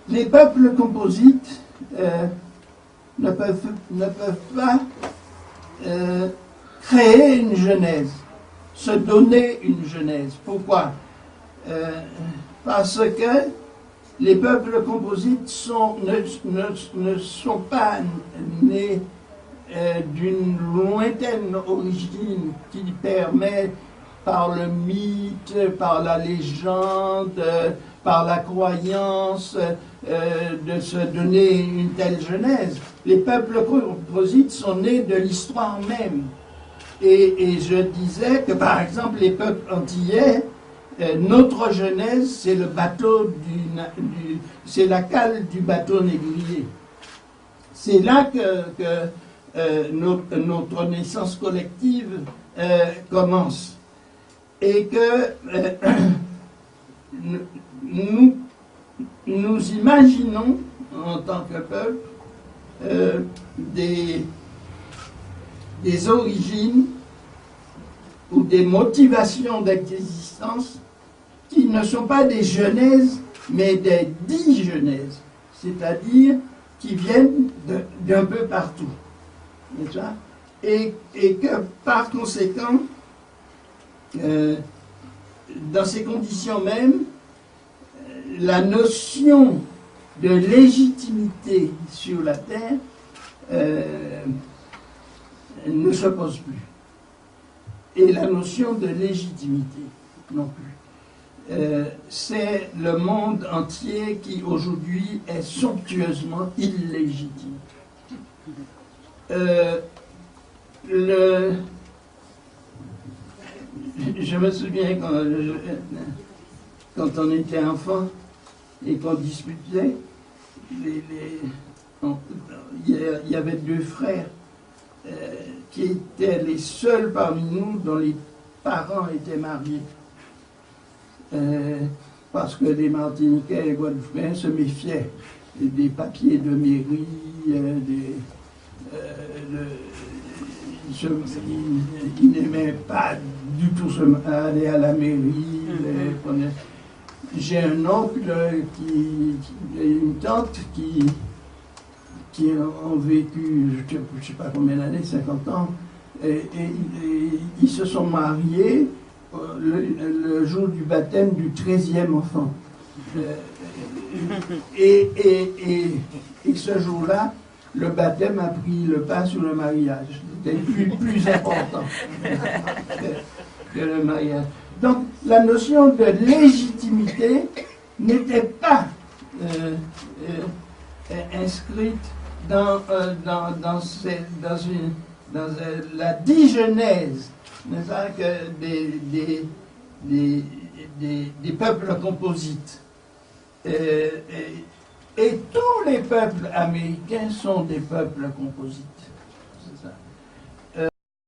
les peuples composites ne peuvent pas créer une genèse, se donner une genèse. Pourquoi? Parce que les peuples composites ne sont pas nés d'une lointaine origine qui permet, par le mythe, par la légende, par la croyance, de se donner une telle genèse. Les peuples composites sont nés de l'histoire même. Et je disais que, par exemple, les peuples antillais, notre genèse, c'est le bateau c'est la cale du bateau négrier. C'est là que notre naissance collective commence. Et que nous imaginons, en tant que peuple, des origines ou des motivations d'existence qui ne sont pas des genèses, mais des digenèses, c'est-à-dire qui viennent d'un peu partout. Et que, par conséquent, dans ces conditions même, la notion de légitimité sur la terre ne se pose plus. Et la notion de légitimité non plus. C'est le monde entier qui aujourd'hui est somptueusement illégitime. Je me souviens quand on était enfant et qu'on disputait, il y avait deux frères qui étaient les seuls parmi nous dont les parents étaient mariés. Parce que les Martiniquais et les Guadeloupéens se méfiaient des papiers de mairie, ils n'aimaient pas du tout aller à la mairie. J'ai un oncle et une tante qui ont vécu, je ne sais pas combien d'années, 50 ans, et ils se sont mariés le jour du baptême du 13e enfant. Et ce jour-là, le baptême a pris le pas sur le mariage. C'était plus important que le mariage. Donc, la notion de légitimité n'était pas inscrite dans la digenèse, n'est-ce pas, que des peuples composites. Et tous les peuples américains sont des peuples composites.